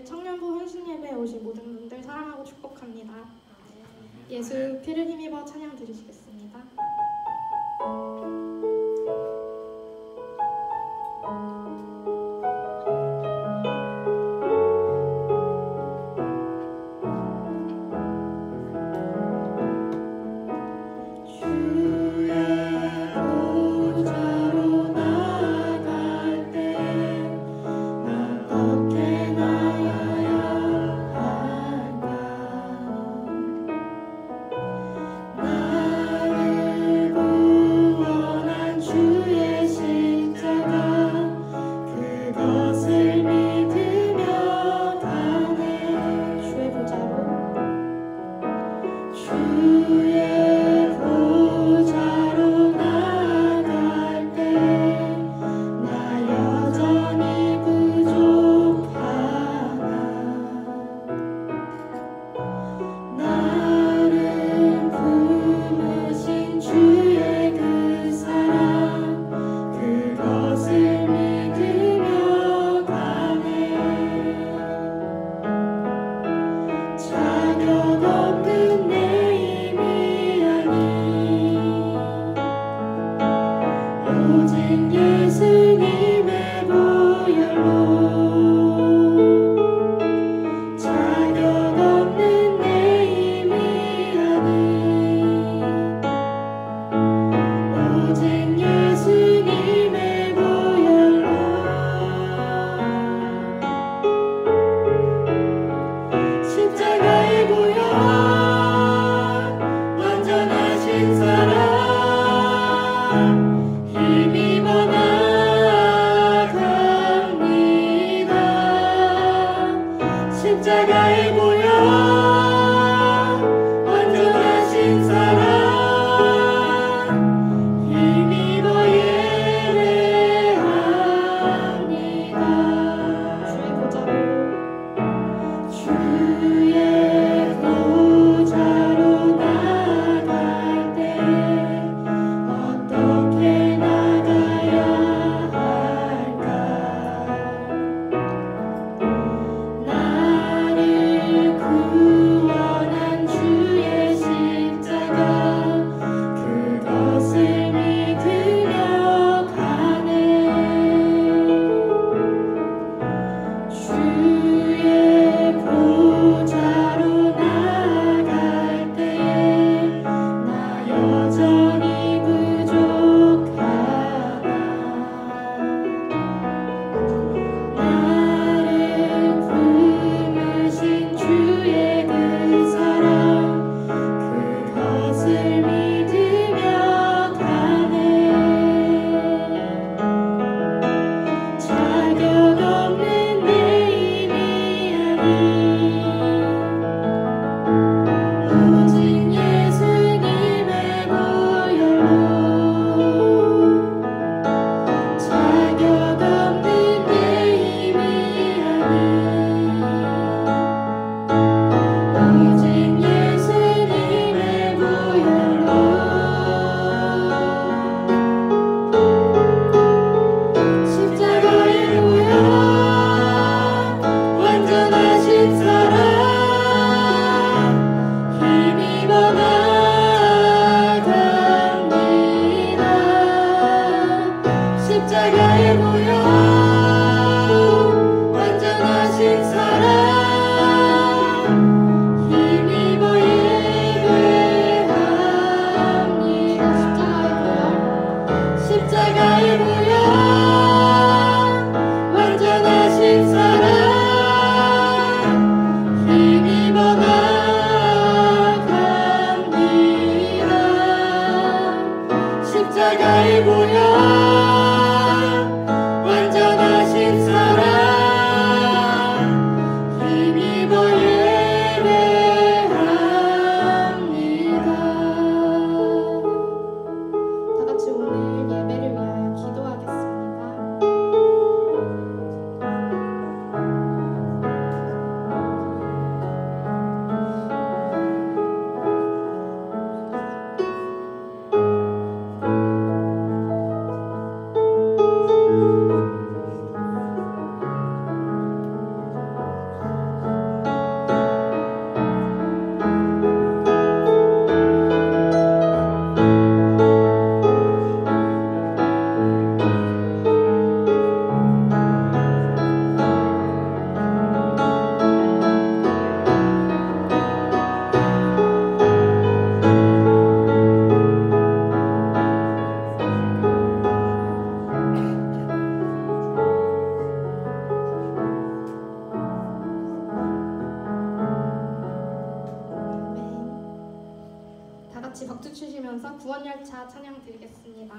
청년부 헌신예배에 오신 모든 분들 사랑하고 축복합니다. 예수 피를 힘입어 찬양 드리시겠습니다. 나를 들으면서 구원열차 찬양 드리겠습니다.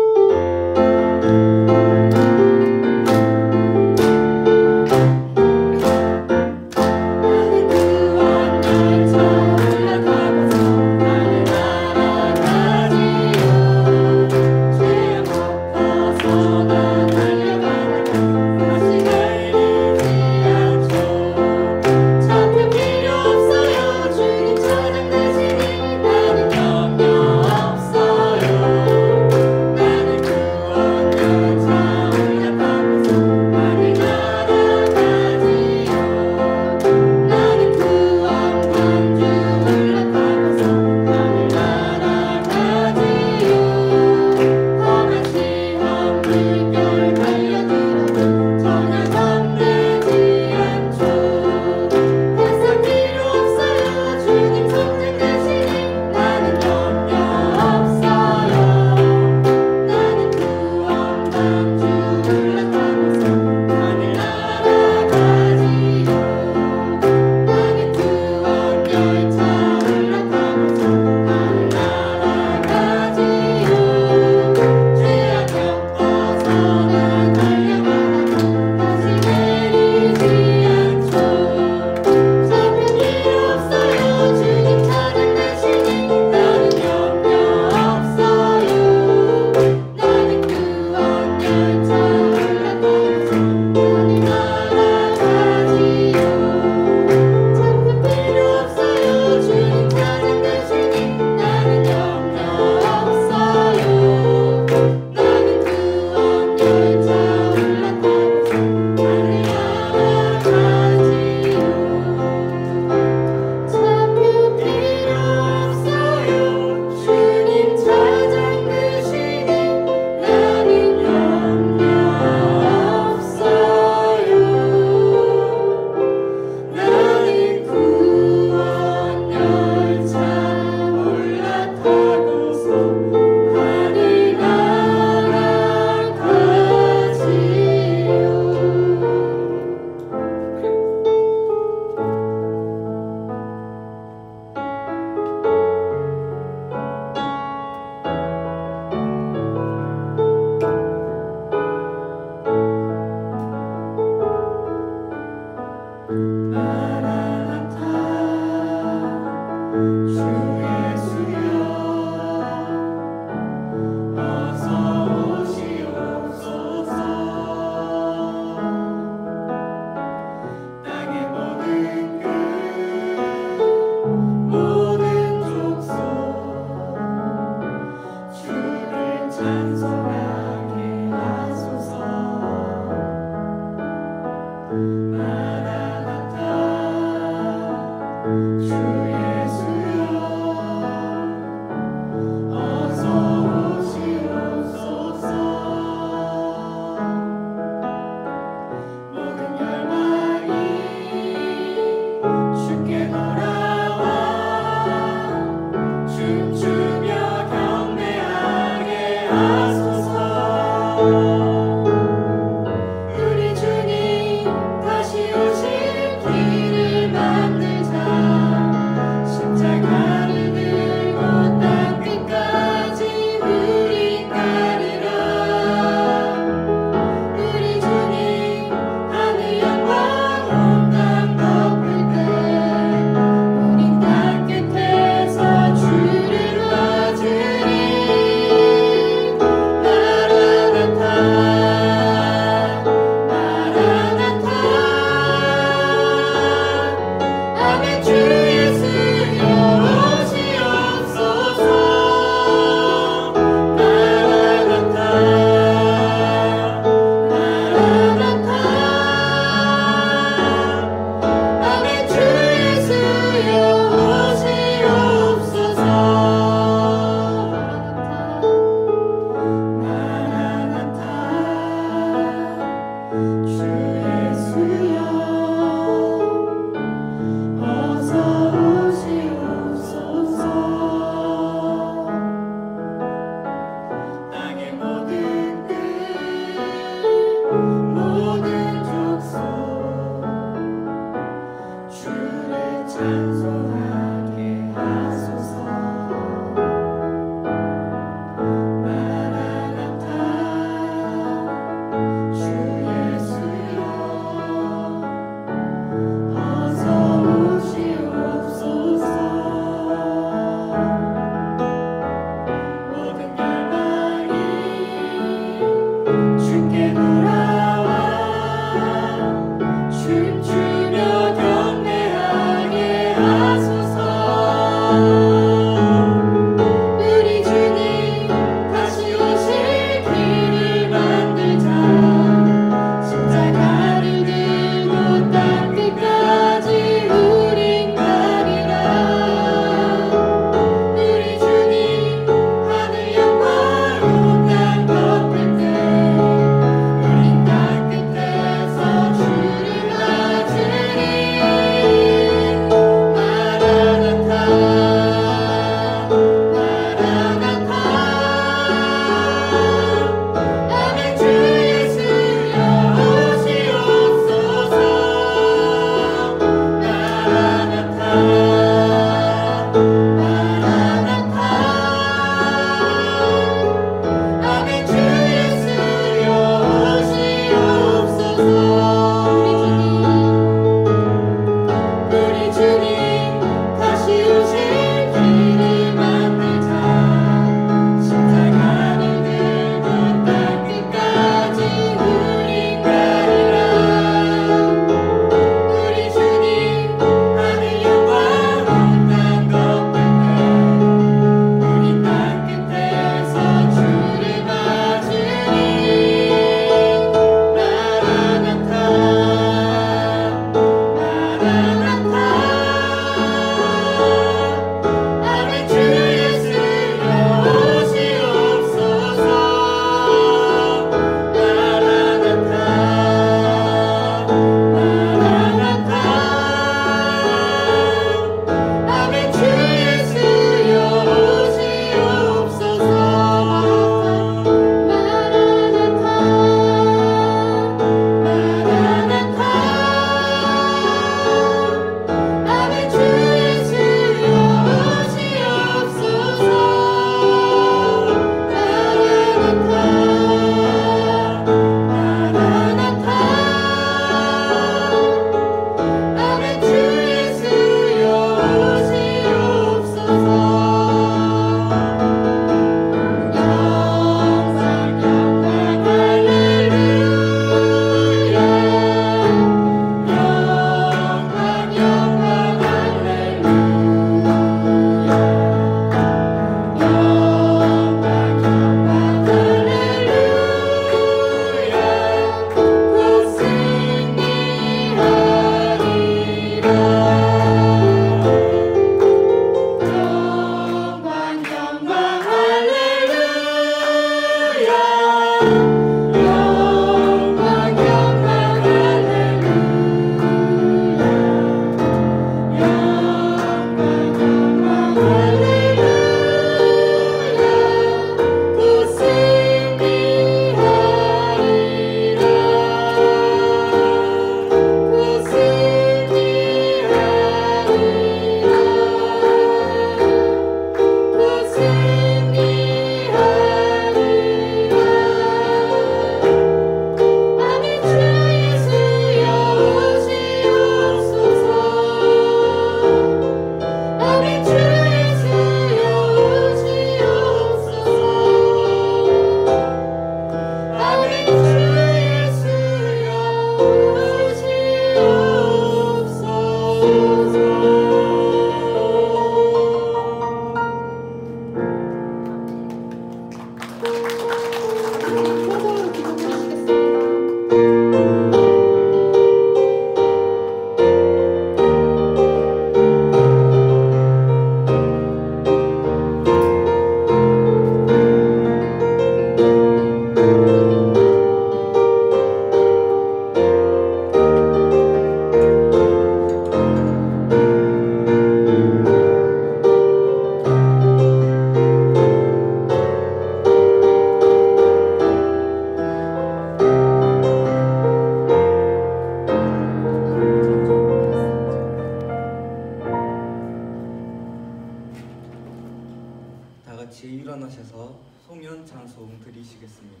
드리시겠습니다.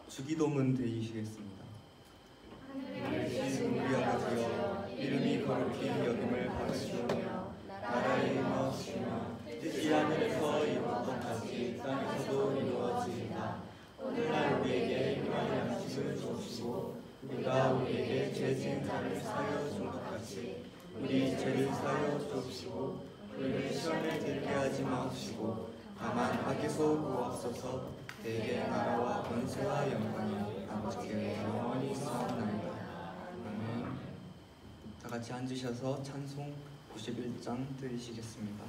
주기도문 드리시겠습니다. 우리 아버지여, 이름이 거룩히 여김을 받으시오며 나라의 임하옵시며 뜻이 하늘에서 이루어진 같이 땅에서도 이루어지이다. 오늘날 우리에게 일용할 양식을 주옵시고 우리가 우리에게 죄 지은 자를 사하여 준 것 같이 우리 죄를 사하여 주옵시고 우리를 시험에 들게 하지 마옵시고 다만 악에서 구하옵소서. 대개 나라와 권세와 영광이 아버지께 영원히 있사옵나이다. 아멘. 다 같이 앉으셔서 찬송 91장 드리시겠습니다.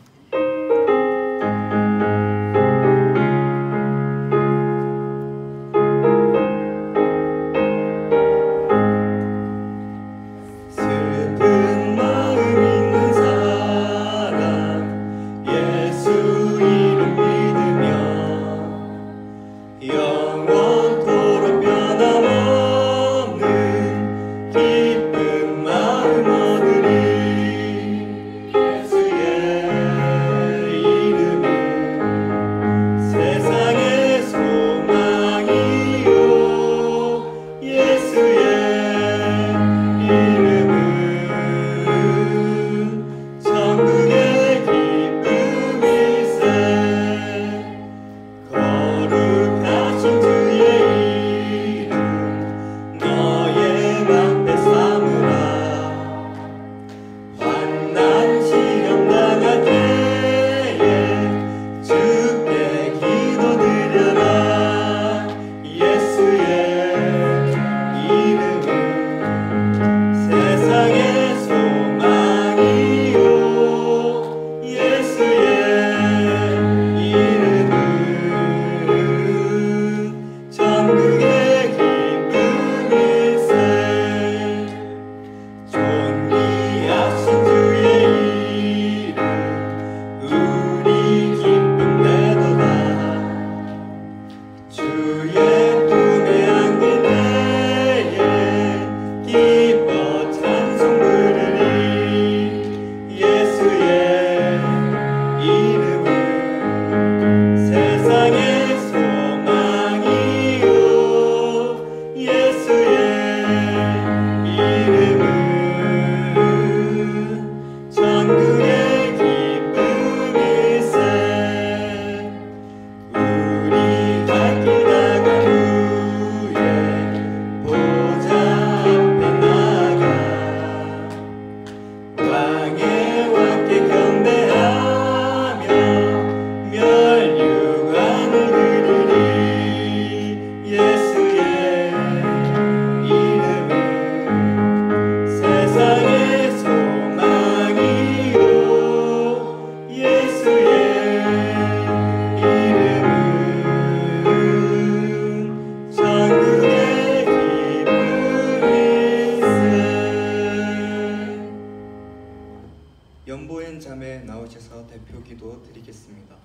연보엔 자매 나오셔서 대표 기도 드리겠습니다.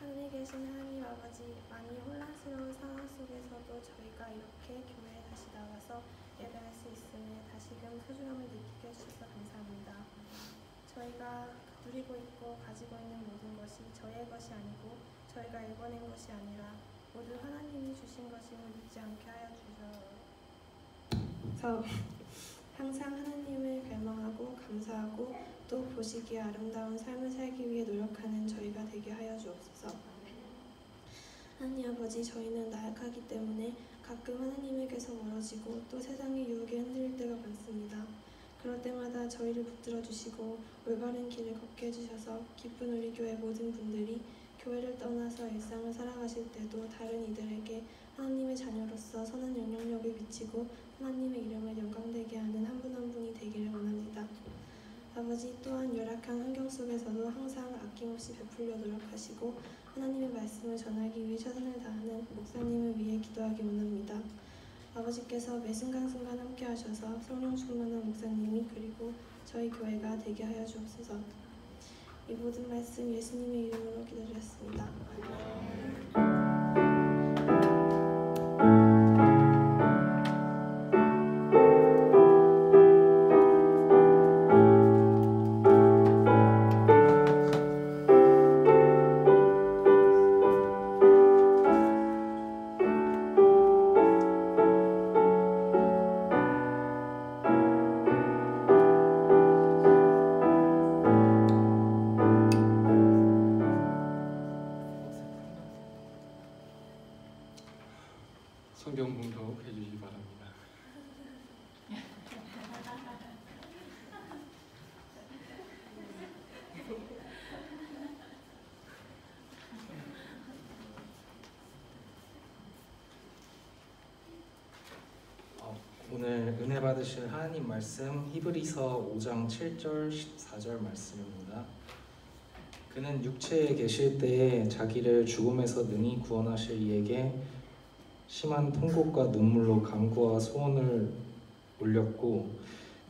하늘에 계신 하나님 아버지, 많이 혼란스러운 상황 속에서도 저희가 이렇게 교회에 다시 나와서 예배할 수 있음에 다시금 소중함을 느끼게 해주셔서 감사합니다. 저희가 누리고 있고 가지고 있는 모든 것이 저의 것이 아니고 저희가 일궈낸 것이 아니라 모두 하나님이 주신 것임을 믿지 않게 하여 주셔서 항상 하나님을 갈망하고 감사하고 또 보시기에 아름다운 삶을 살기 위해 노력하는 저희가 되게 하여 주옵소서. 하나님 아버지, 저희는 나약하기 때문에 가끔 하나님에게서 멀어지고 또 세상의 유혹에 흔들릴 때가 많습니다. 그럴 때마다 저희를 붙들어 주시고 올바른 길을 걷게 해주셔서 기쁜 우리 교회 모든 분들이 교회를 떠나서 일상을 살아가실 때도 다른 이들에게 하나님의 자녀로서 선한 영향력을 미치고 하나님의 이름을 영광되게 하는 한 분 한 분이 되기를 원합니다. 아버지, 또한 열악한 환경 속에서도 항상 아낌없이 베풀려 노력하시고 하나님의 말씀을 전하기 위해 최선을 다하는 목사님을 위해 기도하기 원합니다. 아버지께서 매 순간순간 함께 하셔서 성령 충만한 목사님이 그리고 저희 교회가 되게 하여 주옵소서. 이 모든 말씀 예수님의 이름으로 기도드렸습니다. 성경 봉독 해주시기 바랍니다. 오늘 은혜 받으실 하나님 말씀 히브리서 5장 7절 14절 말씀입니다. 그는 육체에 계실 때에 자기를 죽음에서 능히 구원하실 이에게 심한 통곡과 눈물로 간구와 소원을 올렸고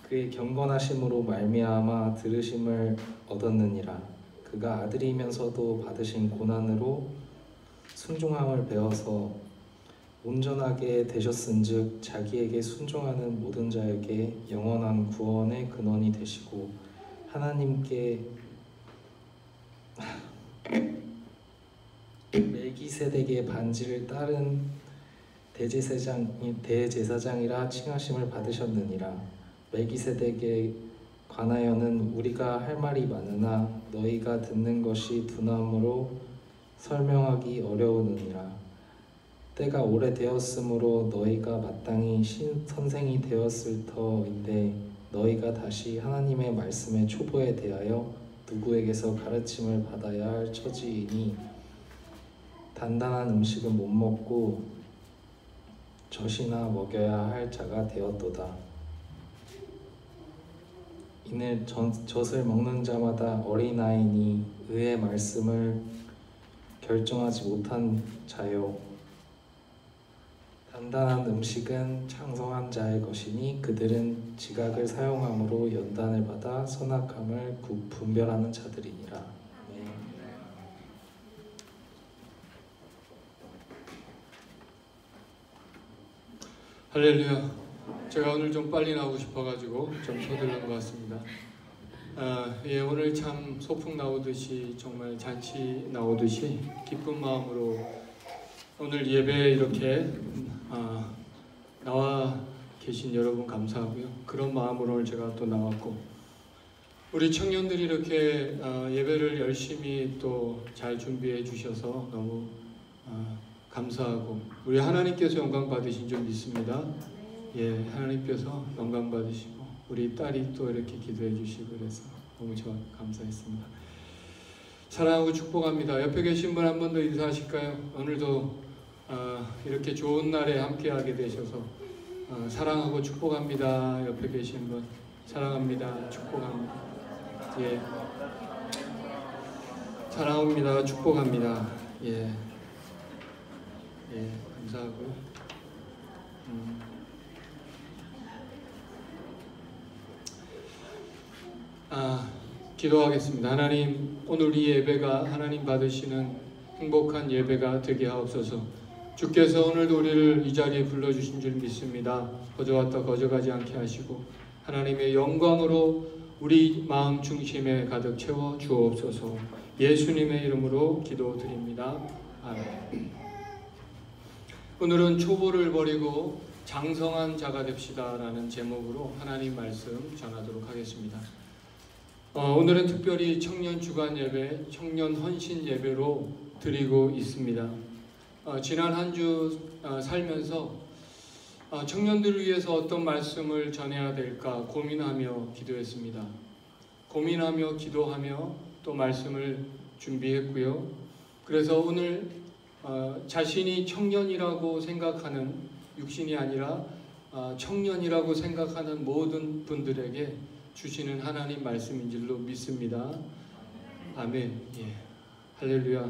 그의 경건하심으로 말미암아 들으심을 얻었느니라. 그가 아들이면서도 받으신 고난으로 순종함을 배워서 온전하게 되셨은즉 자기에게 순종하는 모든 자에게 영원한 구원의 근원이 되시고 하나님께 멜기세덱의 반지를 따른 대제사장이라 칭하심을 받으셨느니라. 멜기세덱에 관하여는 우리가 할 말이 많으나 너희가 듣는 것이 둔함으로 설명하기 어려우느니라. 때가 오래되었으므로 너희가 마땅히 선생이 되었을 터인데 너희가 다시 하나님의 말씀의 초보에 대하여 누구에게서 가르침을 받아야 할 처지이니 단단한 음식은 못 먹고 젖이나 먹여야 할 자가 되었도다. 이는 젖을 먹는 자마다 어린아이니 의의 말씀을 결정하지 못한 자요. 단단한 음식은 창성한 자의 것이니 그들은 지각을 사용함으로 연단을 받아 선악함을 분별하는 자들이니라. 네. 할렐루야. 제가 오늘 좀 빨리 나오고 싶어가지고 좀 서둘른 것 같습니다. 오늘 참 소풍 나오듯이 정말 잔치 나오듯이 기쁜 마음으로 오늘 예배에 이렇게 나와 계신 여러분 감사하고요. 그런 마음으로 오늘 제가 또 나왔고 우리 청년들이 이렇게 예배를 열심히 또 잘 준비해 주셔서 너무 감사하고 우리 하나님께서 영광 받으신 줄 믿습니다. 예, 하나님께서 영광 받으시고 우리 딸이 또 이렇게 기도해 주시고 그래서 너무 감사했습니다. 사랑하고 축복합니다. 옆에 계신 분 한 번 더 인사하실까요? 오늘도 이렇게 좋은 날에 함께하게 되셔서 사랑하고 축복합니다. 옆에 계신 분 사랑합니다. 축복합니다. 예, 사랑합니다. 축복합니다. 예, 예, 감사하고요. 기도하겠습니다. 하나님, 오늘 이 예배가 하나님 받으시는 행복한 예배가 되게 하옵소서. 주께서 오늘도 우리를 이 자리에 불러주신 줄 믿습니다. 거저왔다 거저가지 않게 하시고 하나님의 영광으로 우리 마음 중심에 가득 채워 주옵소서. 예수님의 이름으로 기도드립니다. 아멘. 오늘은 초보를 버리고 장성한 자가 됩시다라는 제목으로 하나님 말씀 전하도록 하겠습니다. 오늘은 특별히 청년 주간 예배, 청년 헌신 예배로 드리고 있습니다. 지난 한 주 살면서 청년들을 위해서 어떤 말씀을 전해야 될까 고민하며 기도했습니다. 고민하며 기도하며 또 말씀을 준비했고요. 그래서 오늘 자신이 청년이라고 생각하는, 육신이 아니라 청년이라고 생각하는 모든 분들에게 주시는 하나님 말씀인 줄로 믿습니다. 아멘. 예. 할렐루야.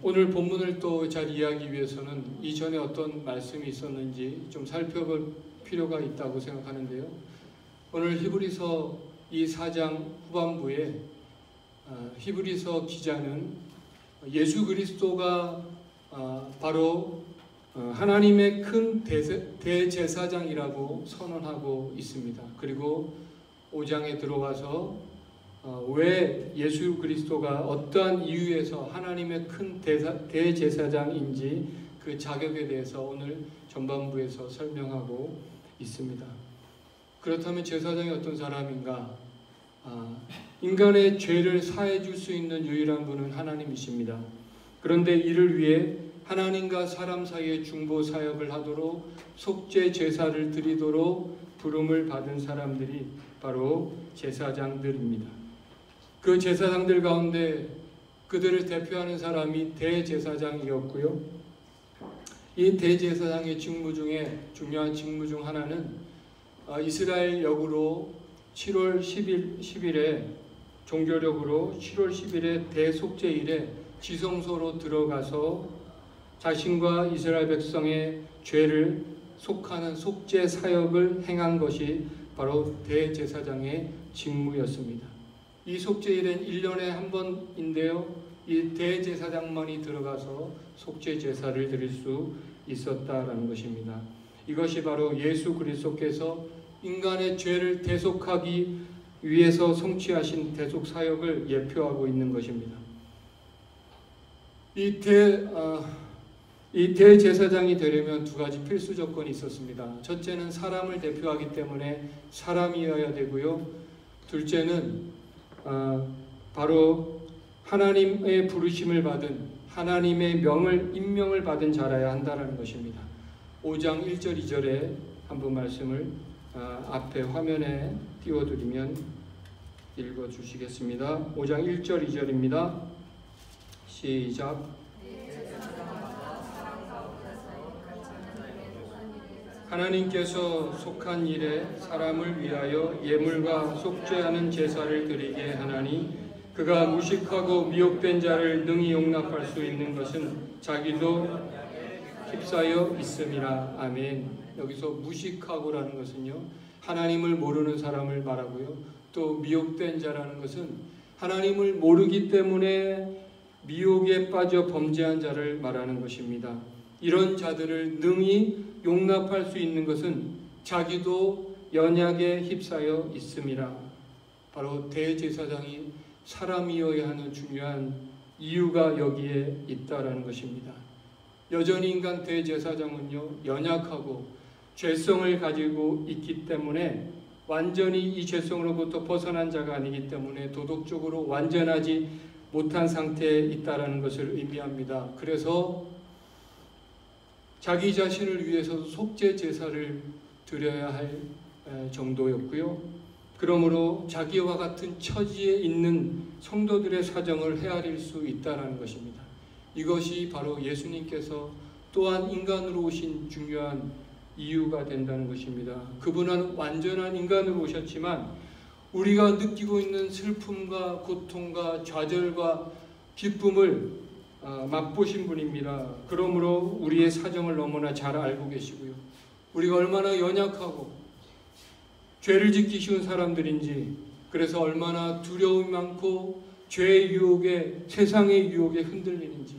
오늘 본문을 또 잘 이해하기 위해서는 이전에 어떤 말씀이 있었는지 좀 살펴볼 필요가 있다고 생각하는데요. 오늘 히브리서 이 4장 후반부에 히브리서 기자는 예수 그리스도가 바로 하나님의 큰 대제사장이라고 선언하고 있습니다. 그리고 5장에 들어와서 왜 예수 그리스도가 어떠한 이유에서 하나님의 큰 대제사장인지 그 자격에 대해서 오늘 전반부에서 설명하고 있습니다. 그렇다면 제사장이 어떤 사람인가? 인간의 죄를 사해 줄 수 있는 유일한 분은 하나님이십니다. 그런데 이를 위해 하나님과 사람 사이의 중보 사역을 하도록 속죄 제사를 드리도록 부름을 받은 사람들이 바로 제사장들입니다. 그 제사장들 가운데 그들을 대표하는 사람이 대제사장이었고요. 이 대제사장의 직무 중에 중요한 직무 중 하나는 이스라엘 역으로 7월 10일에 종교력으로 7월 10일에 대속죄일에 지성소로 들어가서 자신과 이스라엘 백성의 죄를 속하는 속죄 사역을 행한 것이 바로 대제사장의 직무였습니다. 이 속죄일은 1년에 한 번인데요. 이 대제사장만이 들어가서 속죄 제사를 드릴 수 있었다라는 것입니다. 이것이 바로 예수 그리스도께서 인간의 죄를 대속하기 위해서 성취하신 대속 사역을 예표하고 있는 것입니다. 이 대제사장이 되려면 두 가지 필수 조건이 있었습니다. 첫째는 사람을 대표하기 때문에 사람이어야 되고요. 둘째는 바로 하나님의 부르심을 받은, 하나님의 임명을 받은 자라야 한다는 것입니다. 5장 1절 2절에 한번 말씀을 앞에 화면에 띄워드리면 읽어주시겠습니다. 5장 1절 2절입니다. 시작. 하나님께서 속한 일에 사람을 위하여 예물과 속죄하는 제사를 드리게 하나니 그가 무식하고 미혹된 자를 능히 용납할 수 있는 것은 자기도 휩싸여 있음이라. 아멘. 여기서 무식하고라는 것은요, 하나님을 모르는 사람을 말하고요. 또 미혹된 자라는 것은 하나님을 모르기 때문에 미혹에 빠져 범죄한 자를 말하는 것입니다. 이런 자들을 능히 용납할 수 있는 것은 자기도 연약에 휩싸여 있음이라. 바로 대제사장이 사람이어야 하는 중요한 이유가 여기에 있다라는 것입니다. 여전히 인간 대제사장은요, 연약하고 죄성을 가지고 있기 때문에 완전히 이 죄성으로부터 벗어난 자가 아니기 때문에 도덕적으로 완전하지 못한 상태에 있다라는 것을 의미합니다. 그래서 자기 자신을 위해서도 속죄 제사를 드려야 할 정도였고요. 그러므로 자기와 같은 처지에 있는 성도들의 사정을 헤아릴 수 있다는 것입니다. 이것이 바로 예수님께서 또한 인간으로 오신 중요한 이유가 된다는 것입니다. 그분은 완전한 인간으로 오셨지만 우리가 느끼고 있는 슬픔과 고통과 좌절과 기쁨을 맛보신 분입니다. 그러므로 우리의 사정을 너무나 잘 알고 계시고요. 우리가 얼마나 연약하고 죄를 짓기 쉬운 사람들인지, 그래서 얼마나 두려움이 많고 죄의 유혹에, 세상의 유혹에 흔들리는지,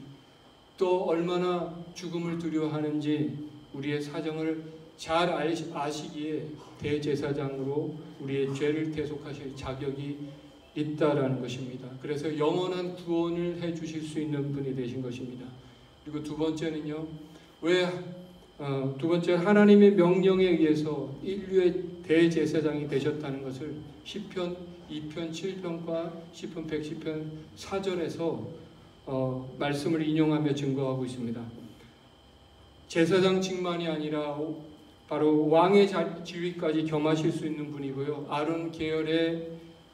또 얼마나 죽음을 두려워하는지 우리의 사정을 잘 아시기에 대제사장으로 우리의 죄를 대속하실 자격이 있다라는 것입니다. 그래서 영원한 구원을 해 주실 수 있는 분이 되신 것입니다. 그리고 두 번째는요, 왜 두 번째, 하나님의 명령에 의해서 인류의 대제사장이 되셨다는 것을 시편 2편 7편과 시편 110편 4절에서 말씀을 인용하며 증거하고 있습니다. 제사장직만이 아니라 바로 왕의 지위까지 겸하실 수 있는 분이고요. 아론 계열의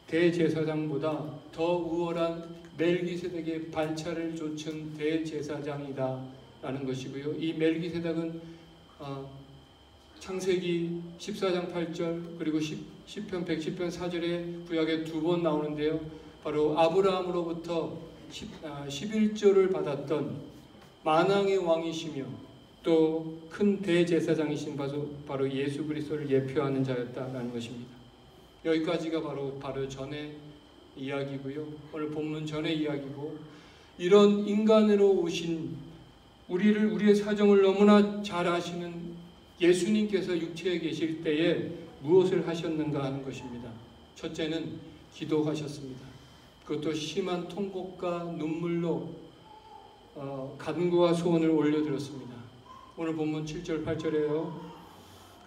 대제사장보다 더 우월한 멜기세덱의 반차를 좇은 대제사장이다 라는 것이고요. 이 멜기세덱은 창세기 14장 8절 그리고 시편 110편 4절에 구약에 2번 나오는데요. 바로 아브라함으로부터 11조를 받았던 만왕의 왕이시며 또 큰 대제사장이신 바로 예수 그리스도를 예표하는 자였다라는 것입니다. 여기까지가 바로 전의 이야기고요. 오늘 본문 전의 이야기고, 이런 인간으로 오신 우리의 사정을 너무나 잘 아시는 예수님께서 육체에 계실 때에 무엇을 하셨는가 하는 것입니다. 첫째는 기도하셨습니다. 그것도 심한 통곡과 눈물로 간구와 소원을 올려드렸습니다. 오늘 본문 7절 8절에요.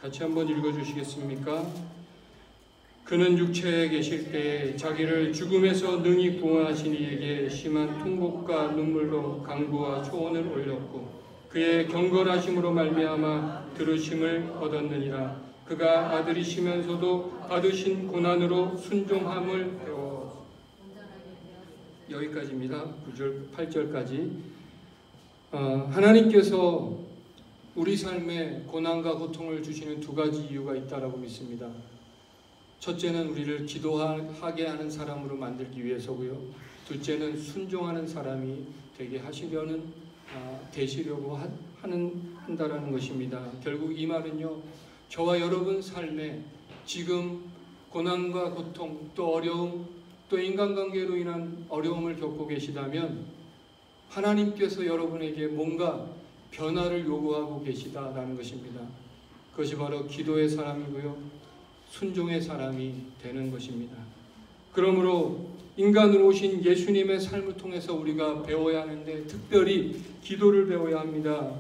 같이 한번 읽어주시겠습니까? 그는 육체에 계실 때에 자기를 죽음에서 능히 구원하신 이에게 심한 통곡과 눈물로 간구와 소원을 올렸고 그의 경건하심으로 말미암아 들으심을 얻었느니라. 그가 아들이시면서도 받으신 고난으로 순종함을 배워. 여기까지입니다. 9절 8절까지. 하나님께서 우리 삶에 고난과 고통을 주시는 두 가지 이유가 있다라고 믿습니다. 첫째는 우리를 기도하게 하는 사람으로 만들기 위해서고요. 둘째는 순종하는 사람이 되게 되시려고 한다라는 것입니다. 결국 이 말은요, 저와 여러분 삶에 지금 고난과 고통, 또 어려움, 또 인간관계로 인한 어려움을 겪고 계시다면 하나님께서 여러분에게 뭔가 변화를 요구하고 계시다라는 것입니다. 그것이 바로 기도의 사람이고요, 순종의 사람이 되는 것입니다. 그러므로 인간으로 오신 예수님의 삶을 통해서 우리가 배워야 하는데, 특별히 기도를 배워야 합니다.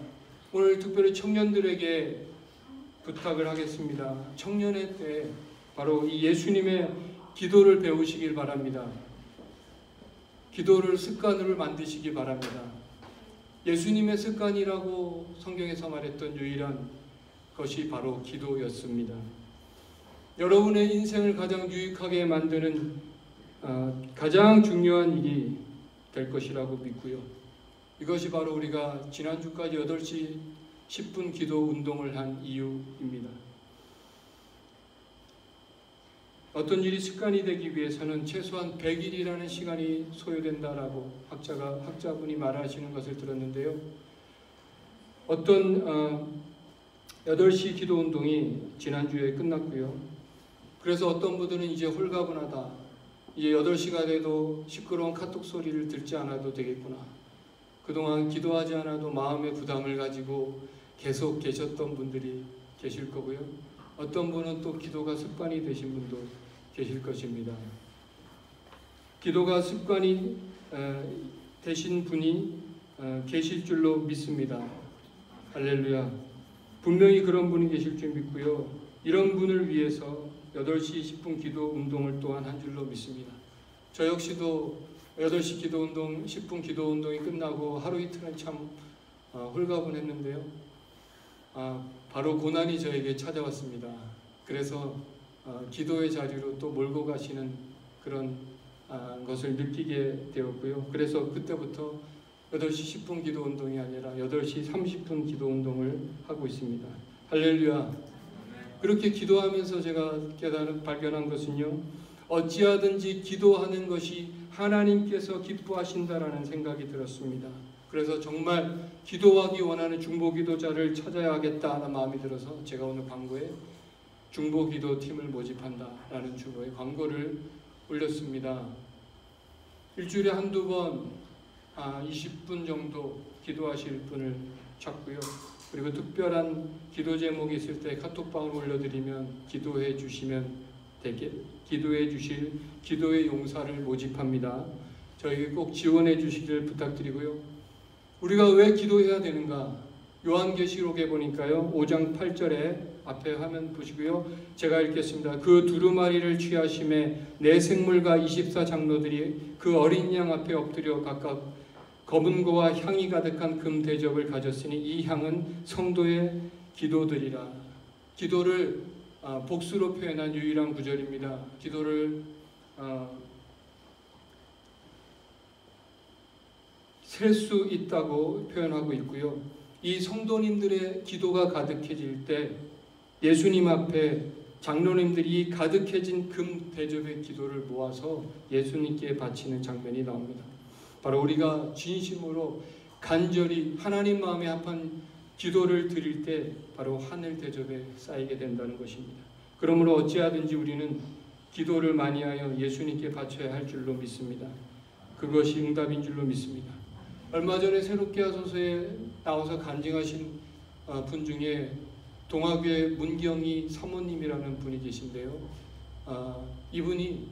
오늘 특별히 청년들에게 부탁을 하겠습니다. 청년의 때 바로 이 예수님의 기도를 배우시길 바랍니다. 기도를 습관으로 만드시기 바랍니다. 예수님의 습관이라고 성경에서 말했던 유일한 것이 바로 기도였습니다. 여러분의 인생을 가장 유익하게 만드는 가장 중요한 일이 될 것이라고 믿고요. 이것이 바로 우리가 지난주까지 8시 10분 기도 운동을 한 이유입니다. 어떤 일이 습관이 되기 위해서는 최소한 100일이라는 시간이 소요된다라고 학자분이 말하시는 것을 들었는데요. 어떤 8시 기도 운동이 지난주에 끝났고요. 그래서 어떤 분들은 이제 홀가분하다, 이제 8시가 돼도 시끄러운 카톡 소리를 듣지 않아도 되겠구나, 그동안 기도하지 않아도 마음의 부담을 가지고 계속 계셨던 분들이 계실 거고요. 어떤 분은 또 기도가 습관이 되신 분도 계실 것입니다. 기도가 습관이 되신 분이 계실 줄로 믿습니다. 할렐루야. 분명히 그런 분이 계실 줄 믿고요. 이런 분을 위해서 8시 10분 기도 운동을 또한 한 줄로 믿습니다. 저 역시도 8시 기도 운동, 10분 기도 운동이 끝나고 하루 이틀은 참 홀가분했는데요. 바로 고난이 저에게 찾아왔습니다. 그래서 기도의 자리로 또 몰고 가시는 그런 것을 느끼게 되었고요. 그래서 그때부터 8시 10분 기도 운동이 아니라 8시 30분 기도 운동을 하고 있습니다. 할렐루야. 그렇게 기도하면서 제가 발견한 것은요, 어찌하든지 기도하는 것이 하나님께서 기뻐하신다라는 생각이 들었습니다. 그래서 정말 기도하기 원하는 중보기도자를 찾아야겠다 하는 마음이 들어서 제가 오늘 광고에 중보기도 팀을 모집한다라는 주보에 광고를 올렸습니다. 일주일에 한두 번 20분 정도 기도하실 분을 찾고요. 그리고 특별한 기도 제목이 있을 때 카톡방을 올려드리면 기도해 주실 기도의 용사를 모집합니다. 저에게 꼭 지원해 주시기를 부탁드리고요. 우리가 왜 기도해야 되는가? 요한계시록에 보니까요 5장 8절에 앞에 화면 보시고요. 제가 읽겠습니다. 그 두루마리를 취하심에 네 생물과 24장로들이 그 어린 양 앞에 엎드려 각각 검은 고와 향이 가득한 금 대접을 가졌으니 이 향은 성도의 기도들이라. 기도를 복수로 표현한 유일한 구절입니다. 기도를 셀 수 있다고 표현하고 있고요. 이 성도님들의 기도가 가득해질 때 예수님 앞에 장로님들이 가득해진 금 대접의 기도를 모아서 예수님께 바치는 장면이 나옵니다. 바로 우리가 진심으로 간절히 하나님 마음에 합한 기도를 드릴 때 바로 하늘 대접에 쌓이게 된다는 것입니다. 그러므로 어찌하든지 우리는 기도를 많이 하여 예수님께 바쳐야 할 줄로 믿습니다. 그것이 응답인 줄로 믿습니다. 얼마 전에 새롭게 하소서에 나와서 간증하신 분 중에 동아교회 문경희 사모님이라는 분이 계신데요. 이분이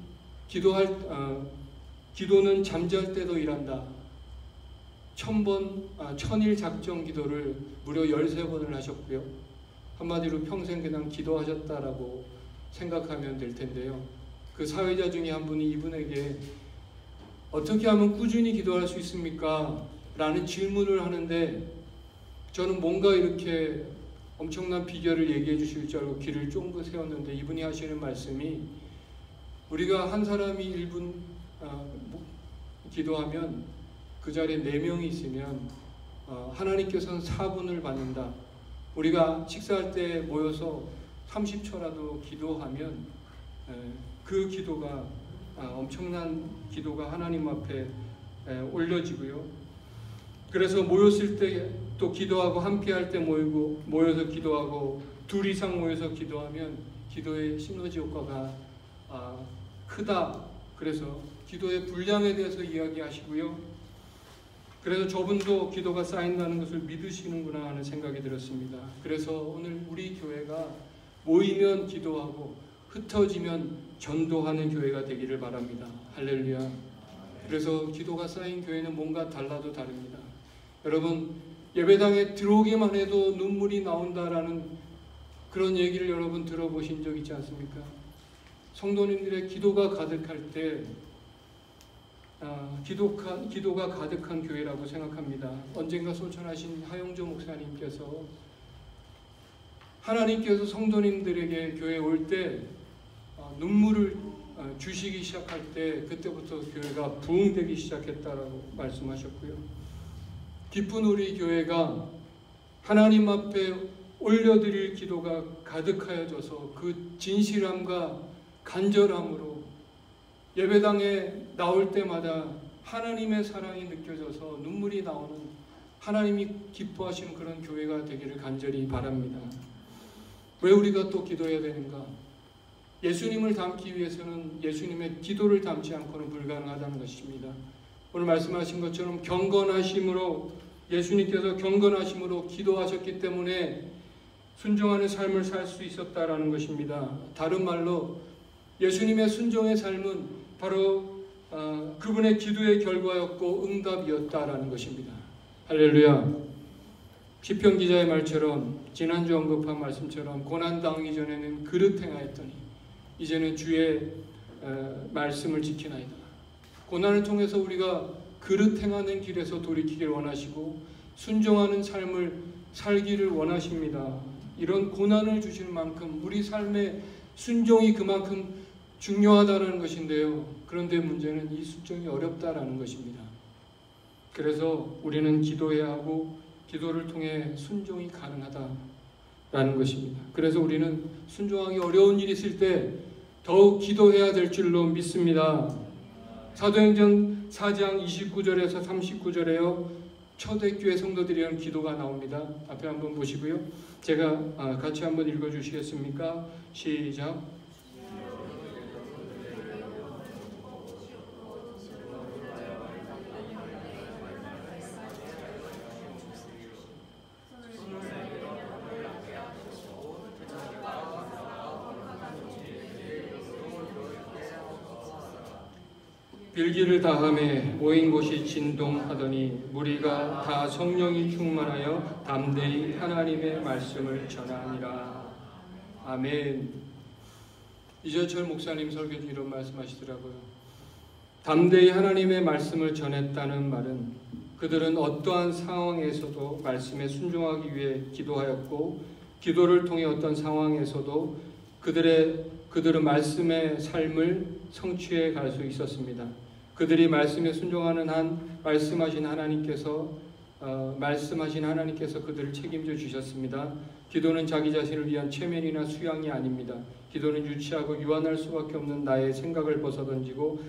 기도는 잠잘 때도 일한다. 1000일 작정 기도를 무려 13번을 하셨고요. 한마디로 평생 그냥 기도하셨다라고 생각하면 될 텐데요. 그 사회자 중에 한 분이 이분에게 어떻게 하면 꾸준히 기도할 수 있습니까? 라는 질문을 하는데 저는 뭔가 이렇게 엄청난 비결을 얘기해 주실 줄 알고 귀를 쫑긋 세웠는데 이분이 하시는 말씀이 우리가 한 사람이 1분 기도하면 그 자리에 4명이 있으면 하나님께서는 4분을 받는다. 우리가 식사할 때 모여서 30초라도 기도하면 그 기도가 엄청난 기도가 하나님 앞에 올려지고요. 그래서 모였을 때 또 기도하고 함께할 때 모여서 기도하고 둘 이상 모여서 기도하면 기도의 시너지 효과가 크다. 그래서 기도의 분량에 대해서 이야기하시고요. 그래서 저분도 기도가 쌓인다는 것을 믿으시는구나 하는 생각이 들었습니다. 그래서 오늘 우리 교회가 모이면 기도하고 흩어지면 전도하는 교회가 되기를 바랍니다. 할렐루야. 그래서 기도가 쌓인 교회는 뭔가 달라도 다릅니다. 여러분 예배당에 들어오기만 해도 눈물이 나온다라는 그런 얘기를 여러분 들어보신 적 있지 않습니까? 성도님들의 기도가 가득할 때 기도가 가득한 교회라고 생각합니다. 언젠가 소천하신 하영조 목사님께서 하나님께서 성도님들에게 교회에 올 때 눈물을 주시기 시작할 때 그때부터 교회가 부흥되기 시작했다라고 말씀하셨고요. 기쁜 우리 교회가 하나님 앞에 올려드릴 기도가 가득하여져서 그 진실함과 간절함으로 예배당에 나올 때마다 하나님의 사랑이 느껴져서 눈물이 나오는 하나님이 기뻐하시는 그런 교회가 되기를 간절히 바랍니다. 왜 우리가 또 기도해야 되는가? 예수님을 닮기 위해서는 예수님의 기도를 닮지 않고는 불가능하다는 것입니다. 오늘 말씀하신 것처럼 예수님께서 경건하심으로 기도하셨기 때문에 순종하는 삶을 살 수 있었다라는 것입니다. 다른 말로 예수님의 순종의 삶은 바로 그분의 기도의 결과였고 응답이었다라는 것입니다. 할렐루야. 시편 기자의 말처럼 지난주 언급한 말씀처럼 고난당하기 전에는 그릇 행하였더니 이제는 주의 말씀을 지키나이다. 고난을 통해서 우리가 그릇 행하는 길에서 돌이키길 원하시고 순종하는 삶을 살기를 원하십니다. 이런 고난을 주실 만큼 우리 삶의 순종이 그만큼 중요하다는 것인데요. 그런데 문제는 이 순종이 어렵다라는 것입니다. 그래서 우리는 기도해야 하고 기도를 통해 순종이 가능하다라는 것입니다. 그래서 우리는 순종하기 어려운 일이 있을 때 더욱 기도해야 될 줄로 믿습니다. 사도행전 4장 29절에서 39절에요. 초대교회 성도들이 하는 기도가 나옵니다. 앞에 한번 보시고요. 제가 같이 한번 읽어주시겠습니까? 시작. 빌기를 다함에 모인 곳이 진동하더니 무리가 다 성령이 충만하여 담대히 하나님의 말씀을 전하니라. 아멘. 이재철 목사님 설교 중 이런 말씀하시더라고요. 담대히 하나님의 말씀을 전했다는 말은 그들은 어떠한 상황에서도 말씀에 순종하기 위해 기도하였고, 기도를 통해 어떤 상황에서도 그들은 말씀의 삶을 성취해 갈 수 있었습니다. 그들이 말씀에 순종하는 한 말씀하신 하나님께서 그들을 책임져 주셨습니다. 기도는 자기 자신을 위한 체면이나 수양이 아닙니다. 기도는 유치하고 유한할 수밖에 없는 나의 생각을 벗어던지고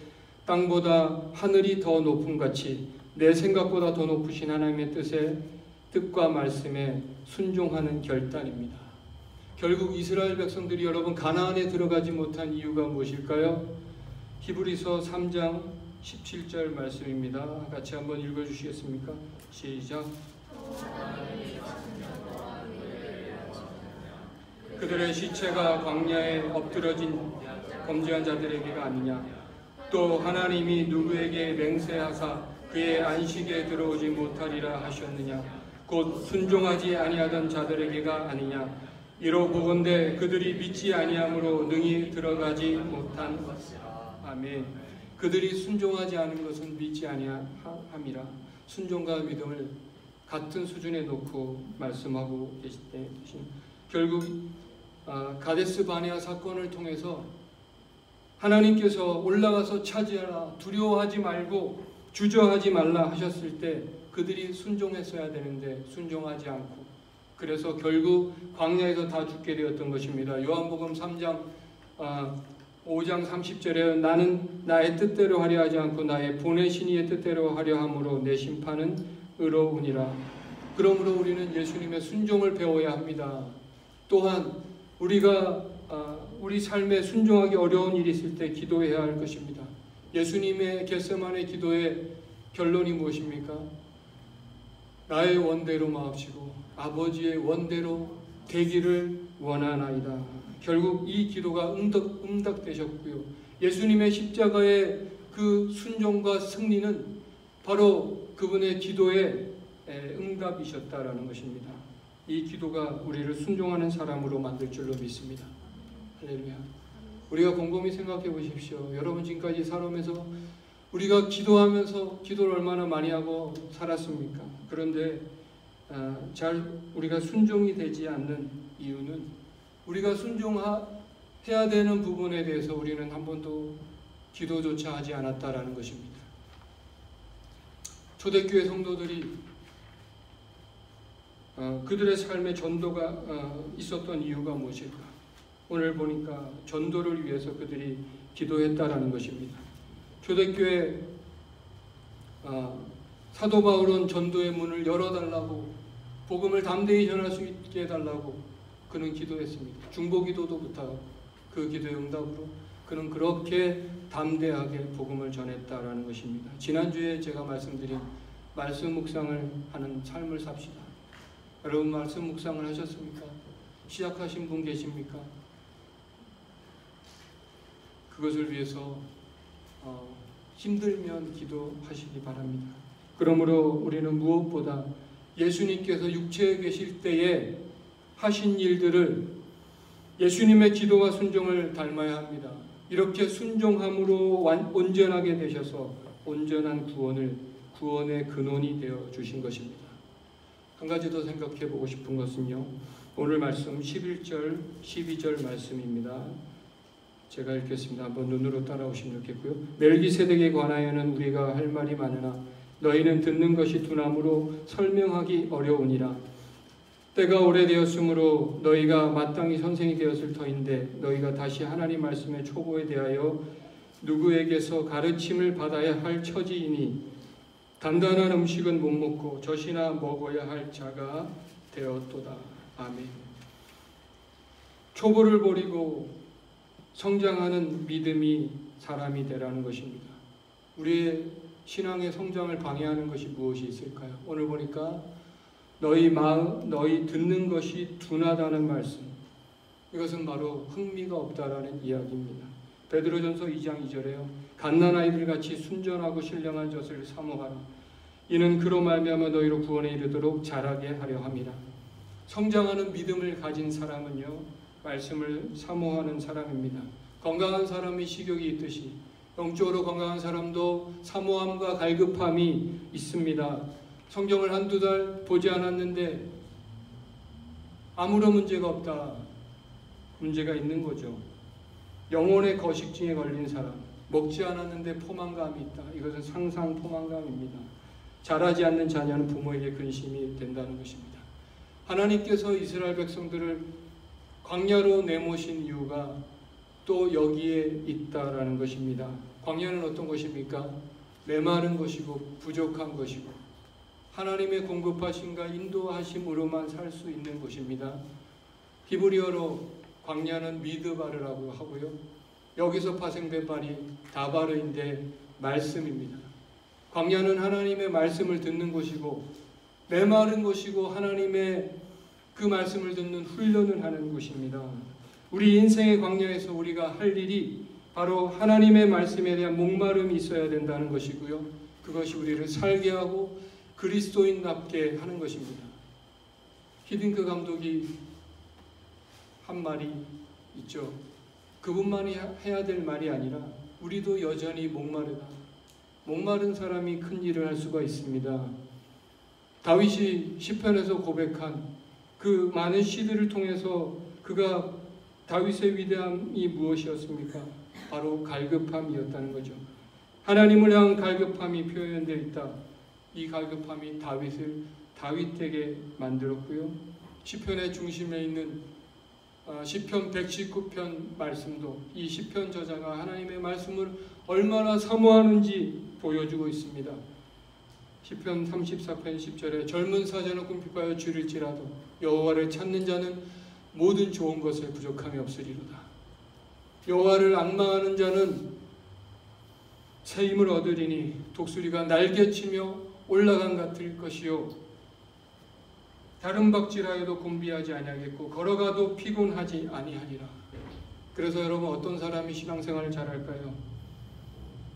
땅보다 하늘이 더 높음 같이 내 생각보다 더 높으신 하나님의 뜻과 말씀에 순종하는 결단입니다. 결국 이스라엘 백성들이 여러분 가나안에 들어가지 못한 이유가 무엇일까요? 히브리서 3장 17절 말씀입니다. 같이 한번 읽어주시겠습니까? 시작. 그들의 시체가 광야에 엎드러진 범죄한 자들에게가 아니냐. 또 하나님이 누구에게 맹세하사 그의 안식에 들어오지 못하리라 하셨느냐. 곧 순종하지 아니하던 자들에게가 아니냐. 이로보건대 그들이 믿지 아니함으로 능히 들어가지 못한 것이라. 아멘. 그들이 순종하지 않은 것은 믿지 아니함이라. 순종과 믿음을 같은 수준에 놓고 말씀하고 계신 결국 가데스 바네아 사건을 통해서 하나님께서 올라가서 차지하라, 두려워하지 말고 주저하지 말라 하셨을 때 그들이 순종했어야 되는데 순종하지 않고, 그래서 결국 광야에서 다 죽게 되었던 것입니다. 요한복음 3장 5장 30절에 나는 나의 뜻대로 하려 하지 않고 나의 보내신 이의 뜻대로 하려 함으로 내 심판은 의로우니라. 그러므로 우리는 예수님의 순종을 배워야 합니다. 또한 우리가 우리 삶에 순종하기 어려운 일이 있을 때 기도해야 할 것입니다. 예수님의 겟세마네 기도의 결론이 무엇입니까? 나의 원대로 마옵시고 아버지의 원대로 되기를 원하나이다. 결국 이 기도가 응답되셨고요. 예수님의 십자가의 그 순종과 승리는 바로 그분의 기도의 응답이셨다라는 것입니다. 이 기도가 우리를 순종하는 사람으로 만들 줄로 믿습니다. 할렐루야. 우리가 곰곰이 생각해 보십시오. 여러분 지금까지 살아오면서 우리가 기도하면서 기도를 얼마나 많이 하고 살았습니까? 그런데 우리가 순종이 되지 않는 이유는 우리가 순종해야 되는 부분에 대해서 우리는 한 번도 기도조차 하지 않았다라는 것입니다. 초대교회 성도들이 그들의 삶에 전도가 있었던 이유가 무엇일까? 오늘 보니까 전도를 위해서 그들이 기도했다라는 것입니다. 초대교회 사도 바울은 전도의 문을 열어달라고, 복음을 담대히 전할 수 있게 해달라고 그는 기도했습니다. 중보기도도 부탁하고 그 기도의 응답으로 그는 그렇게 담대하게 복음을 전했다라는 것입니다. 지난주에 제가 말씀드린 말씀 묵상을 하는 삶을 삽시다. 여러분 말씀 묵상을 하셨습니까? 시작하신 분 계십니까? 그것을 위해서 힘들면 기도하시기 바랍니다. 그러므로 우리는 무엇보다 예수님께서 육체에 계실 때에 하신 일들을 예수님의 기도와 순종을 닮아야 합니다. 이렇게 순종함으로 온전하게 되셔서 온전한 구원의 근원이 되어 주신 것입니다. 한 가지 더 생각해 보고 싶은 것은요, 오늘 말씀 11절 12절 말씀입니다. 제가 읽겠습니다. 한번 눈으로 따라오시면 좋겠고요. 멜기세덱에 관하여는 우리가 할 말이 많으나 너희는 듣는 것이 둔함으로 설명하기 어려우니라. 때가 오래되었으므로 너희가 마땅히 선생이 되었을 터인데 너희가 다시 하나님 말씀의 초보에 대하여 누구에게서 가르침을 받아야 할 처지이니 단단한 음식은 못 먹고 젖이나 먹어야 할 자가 되었도다. 아멘. 초보를 버리고 성장하는 믿음이 사람이 되라는 것입니다. 우리의 신앙의 성장을 방해하는 것이 무엇이 있을까요? 오늘 보니까 너희 듣는 것이 둔하다는 말씀, 이것은 바로 흥미가 없다라는 이야기입니다. 베드로전서 2장 2절에요. 갓난아이들 같이 순전하고 신령한 젖을 사모하라. 이는 그로 말미암아 너희로 구원에 이르도록 자라게 하려 함이라. 성장하는 믿음을 가진 사람은요, 말씀을 사모하는 사람입니다. 건강한 사람이 식욕이 있듯이 영적으로 건강한 사람도 사모함과 갈급함이 있습니다. 성경을 한두 달 보지 않았는데 아무런 문제가 없다. 문제가 있는 거죠. 영혼의 거식증에 걸린 사람, 먹지 않았는데 포만감이 있다. 이것은 상상 포만감입니다. 자라지 않는 자녀는 부모에게 근심이 된다는 것입니다. 하나님께서 이스라엘 백성들을 광야로 내모신 이유가 또 여기에 있다라는 것입니다. 광야는 어떤 것입니까? 메마른 것이고 부족한 것이고 하나님의 공급하심과 인도하심으로만 살 수 있는 곳입니다. 히브리어로 광야는 미드바르라고 하고요. 여기서 파생된 말이 다바르인데 말씀입니다. 광야는 하나님의 말씀을 듣는 곳이고 메마른 곳이고 하나님의 그 말씀을 듣는 훈련을 하는 곳입니다. 우리 인생의 광야에서 우리가 할 일이 바로 하나님의 말씀에 대한 목마름이 있어야 된다는 것이고요. 그것이 우리를 살게 하고 그리스도인답게 하는 것입니다. 히딩크 감독이 한 말이 있죠. 그분만이 해야 될 말이 아니라 우리도 여전히 목마르다. 목마른 사람이 큰 일을 할 수가 있습니다. 다윗이 시편에서 고백한 그 많은 시들을 통해서 그가 다윗의 위대함이 무엇이었습니까? 바로 갈급함이었다는 거죠. 하나님을 향한 갈급함이 표현되어 있다. 이 갈급함이 다윗을 다윗되게 만들었고요. 시편의 중심에 있는 시편 119편 말씀도 이 시편 저자가 하나님의 말씀을 얼마나 사모하는지 보여주고 있습니다. 시편 34편 10절에 젊은 사자는 꿈핍하여 줄일지라도 여호와를 찾는 자는 모든 좋은 것에 부족함이 없으리로다. 여호와를 앙망하는 자는 새 힘을 얻으리니 독수리가 날개치며 올라간 같을 것이요 다른 박질하여도 곤비하지 아니하겠고 걸어가도 피곤하지 아니하리라. 그래서 여러분 어떤 사람이 신앙생활을 잘할까요?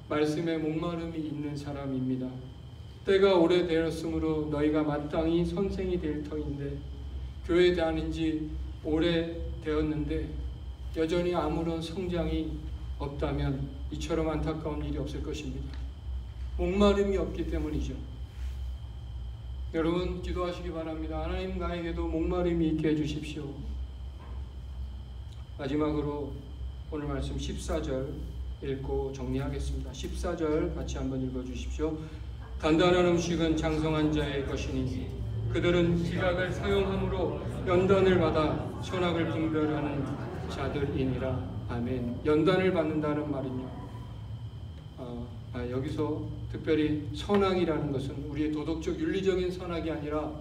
말씀에 목마름이 있는 사람입니다. 때가 오래되었으므로 너희가 마땅히 선생이 될 터인데 교회 다닌 지 오래되었는데 여전히 아무런 성장이 없다면 이처럼 안타까운 일이 없을 것입니다. 목마름이 없기 때문이죠. 여러분 기도하시기 바랍니다. 하나님 나에게도 목마름이 있게 해주십시오. 마지막으로 오늘 말씀 14절 읽고 정리하겠습니다. 14절 같이 한번 읽어주십시오. 단단한 음식은 장성한 자의 것이니 그들은 지각을 사용함으로 연단을 받아 선악을 분별하는 자들이니라. 아멘. 연단을 받는다는 말은요. 여기서 특별히 선악이라는 것은 우리의 도덕적 윤리적인 선악이 아니라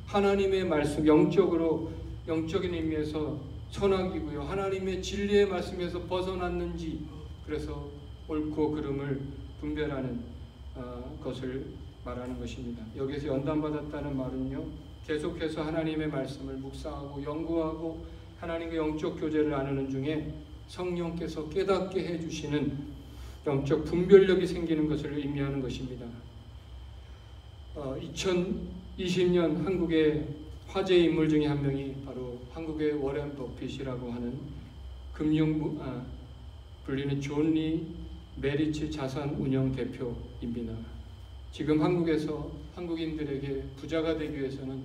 하나님의 말씀, 영적인 의미에서 선악이고요. 하나님의 진리의 말씀에서 벗어났는지 그래서 옳고 그름을 분별하는 것을 말하는 것입니다. 여기서 연단받았다는 말은요. 계속해서 하나님의 말씀을 묵상하고 연구하고 하나님과 영적 교제를 나누는 중에 성령께서 깨닫게 해주시는 영적 분별력이 생기는 것을 의미하는 것입니다. 2020년 한국의 화제 인물 중에 한 명이 바로 한국의 워렌 버핏이라고 하는 불리는 존 리 메리츠 자산운용 대표입니다. 지금 한국에서 한국인들에게 부자가 되기 위해서는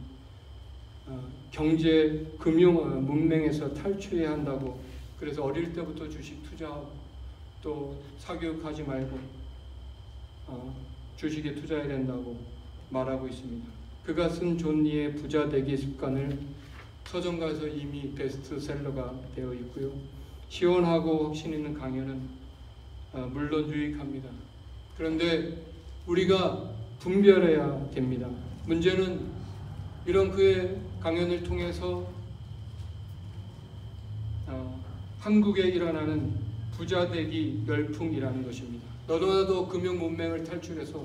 경제, 금융, 문맹에서 탈출해야 한다고 그래서 어릴 때부터 주식 투자하고 또 사교육하지 말고 주식에 투자해야 된다고 말하고 있습니다. 그가 쓴 존 리의 부자 되기 습관을 서점가에서 이미 베스트셀러가 되어 있고요. 시원하고 확신 있는 강연은 물론 유익합니다. 그런데 우리가 분별해야 됩니다. 문제는 이런 그의 강연을 통해서 한국에 일어나는 부자되기 열풍이라는 것입니다. 너도 나도 금융 문맹을 탈출해서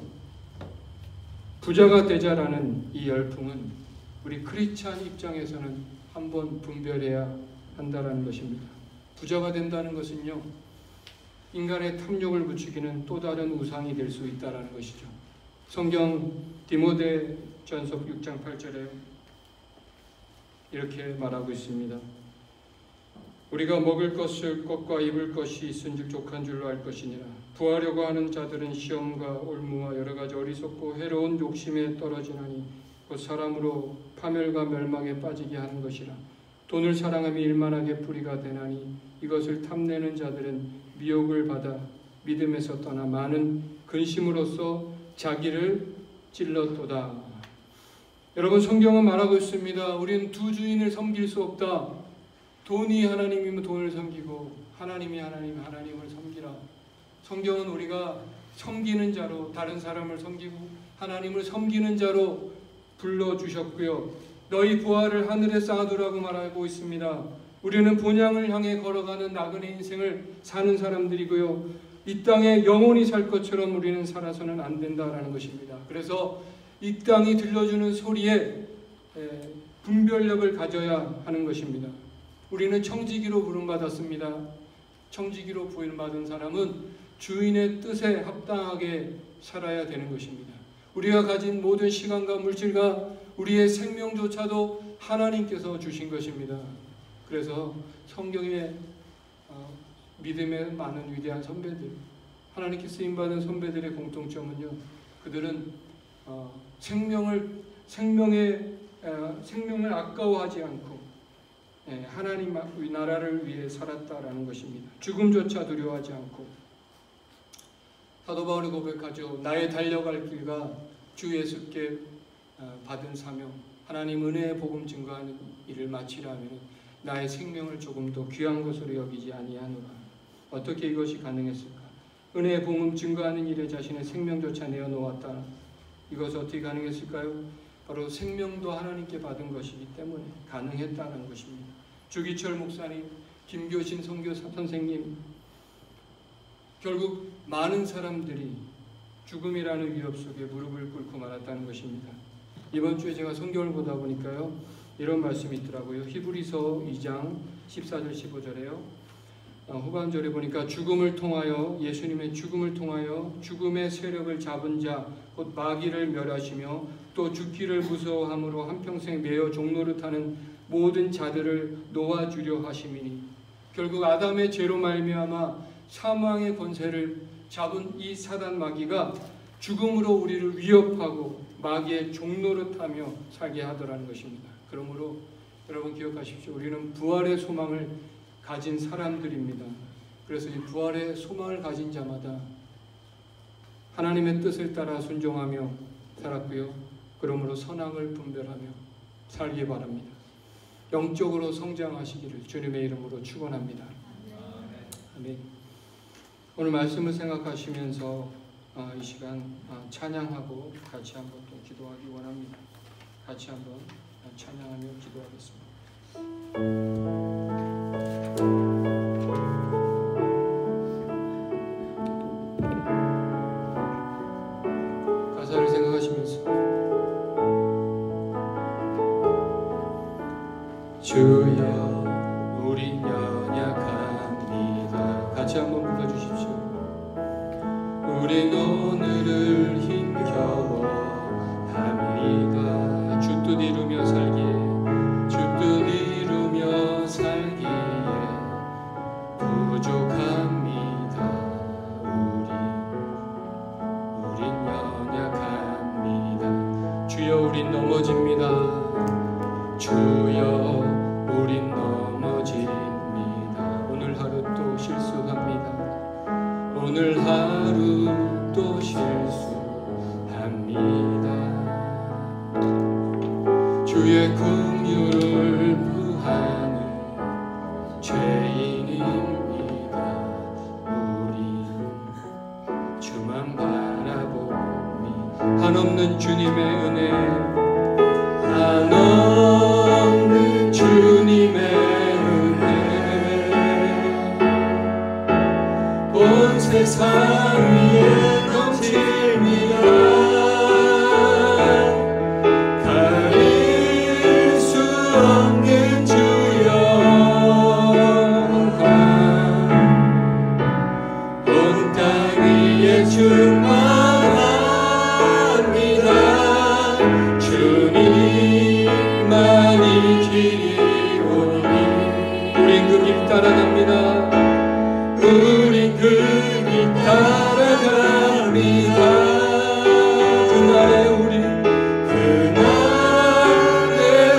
부자가 되자라는 이 열풍은 우리 크리스찬 입장에서는 한번 분별해야 한다는 것입니다. 부자가 된다는 것은요. 인간의 탐욕을 부추기는 또 다른 우상이 될 수 있다는 것이죠. 성경 디모데전서 6장 8절에 이렇게 말하고 있습니다. 우리가 먹을 것과 입을 것이 있은즉 족한 줄로 알 것이니라. 부하려고 하는 자들은 시험과 올무와 여러 가지 어리석고 해로운 욕심에 떨어지나니 곧 사람으로 파멸과 멸망에 빠지게 하는 것이라. 돈을 사랑함이 일만하게 뿌리가 되나니 이것을 탐내는 자들은 미혹을 받아 믿음에서 떠나 많은 근심으로써 자기를 찔렀도다. 여러분, 성경은 말하고 있습니다. 우리는 두 주인을 섬길 수 없다. 돈이 하나님이면 돈을 섬기고 하나님이 하나님을 섬기라. 성경은 우리가 섬기는 자로, 다른 사람을 섬기고 하나님을 섬기는 자로 불러주셨고요. 너희 부하를 하늘에 쌓아두라고 말하고 있습니다. 우리는 본향을 향해 걸어가는 나그네 인생을 사는 사람들이고요. 이 땅에 영원히 살 것처럼 우리는 살아서는 안 된다라는 것입니다. 그래서 이 땅이 들려주는 소리에 분별력을 가져야 하는 것입니다. 우리는 청지기로 부름받았습니다. 청지기로 부름받은 사람은 주인의 뜻에 합당하게 살아야 되는 것입니다. 우리가 가진 모든 시간과 물질과 우리의 생명조차도 하나님께서 주신 것입니다. 그래서 성경에 믿음에 많은 위대한 선배들, 하나님께 쓰임받은 선배들의 공통점은요, 그들은 생명을 아까워하지 않고 하나님 나라를 위해 살았다라는 것입니다. 죽음조차 두려워하지 않고. 사도 바울이 고백하죠. 나의 달려갈 길과 주 예수께 받은 사명, 하나님 은혜의 복음 증거하는 일을 마치려 하면 나의 생명을 조금 더 귀한 것으로 여기지 아니하노라. 어떻게 이것이 가능했을까? 은혜의 복음 증거하는 일에 자신의 생명조차 내어놓았다. 이것이 어떻게 가능했을까요? 바로 생명도 하나님께 받은 것이기 때문에 가능했다는 것입니다. 주기철 목사님, 김교신 선교사 선생님, 결국 많은 사람들이 죽음이라는 위협 속에 무릎을 꿇고 말았다는 것입니다. 이번 주에 제가 성경을 보다 보니까요, 이런 말씀이 있더라고요. 히브리서 2장 14절 15절에요. 후반절에 보니까 죽음을 통하여, 예수님의 죽음을 통하여 죽음의 세력을 잡은 자 곧 마귀를 멸하시며 또 죽기를 무서워함으로 한평생 매여 종노릇하는 모든 자들을 놓아주려 하심이니. 결국 아담의 죄로 말미암아 사망의 권세를 잡은 이 사단 마귀가 죽음으로 우리를 위협하고 마귀의 종노릇하며 살게 하더라는 것입니다. 그러므로 여러분 기억하십시오. 우리는 부활의 소망을 가진 사람들입니다. 그래서 이 부활의 소망을 가진 자마다 하나님의 뜻을 따라 순종하며 살았고요. 그러므로 선악을 분별하며 살기 바랍니다. 영적으로 성장하시기를 주님의 이름으로 축원합니다. 아멘. 오늘 말씀을 생각하시면서 이 시간 찬양하고 같이 한번 또 기도하기 원합니다. 같이 한번 찬양하며 기도하겠습니다. 가사를 생각하시면서 주여 우리 연약합니다. 같이 한번 불러주십시오. 우린 오늘을 힘겨워합니다. 주 뜻 이루며 살기에, 주 뜻 이루며 살기에 부족합니다. 우린 연약합니다. 주여 우린 넘어집니다. 주여 우린 넘어집니다. 오늘 하루 또 실수합니다. 오늘 하루 또 실수합니다. 주의 긍휼을 구하는 죄인입니다. 우리 주만 바라보니 한없는 주님의 은혜, 한없는 주님의 은혜 온 세상 위에 넘칩니다. 가릴 수 없는 주 영광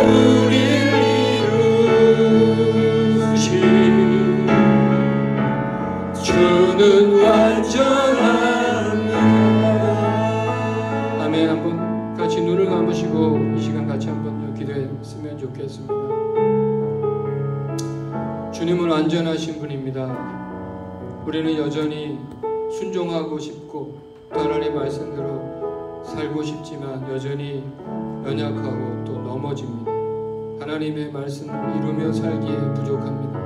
우리를 이루신 주는 완전합니다. 아멘. 한번 같이 눈을 감으시고 이 시간 같이 한번 기도했으면 좋겠습니다. 주님은 완전하신 분입니다. 우리는 여전히 순종하고 싶고 또 하나님의 말씀대로 살고 싶지만 여전히 연약하고 또 넘어집니다. 하나님의 말씀을 이루며 살기에 부족합니다.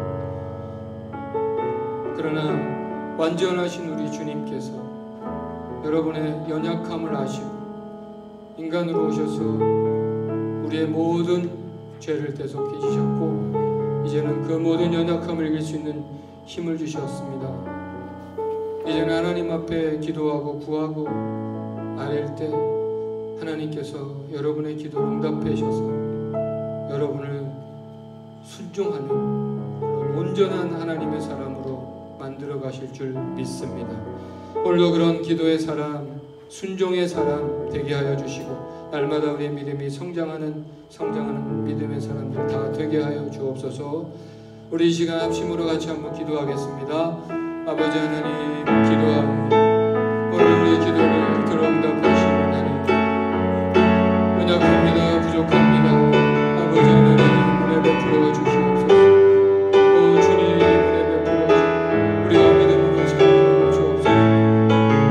그러나 완전하신 우리 주님께서 여러분의 연약함을 아시고 인간으로 오셔서 우리의 모든 죄를 대속해 주셨고 이제는 그 모든 연약함을 이길 수 있는 힘을 주셨습니다. 이제는 하나님 앞에 기도하고 구하고 아랠 때 하나님께서 여러분의 기도를 응답해 주셔서 여러분을 순종하는 온전한 하나님의 사람으로 만들어 가실 줄 믿습니다. 오늘도 그런 기도의 사람, 순종의 사람 되게 하여 주시고 날마다 우리의 믿음이 성장하는 믿음의 사람들 다 되게 하여 주옵소서. 우리 이 시간 합심으로 같이 한번 기도하겠습니다. 아버지 하나님 기도합니다. 오늘 우리의 기도를 들어 응답하시는 하나님, 연약합니다. 부족합니다. 아버지 하나님 은혜 베풀어 주시옵소서. 오 주님 은혜 베풀어 주시옵소서. 우리가 믿음으로 살게 하여 주옵소서.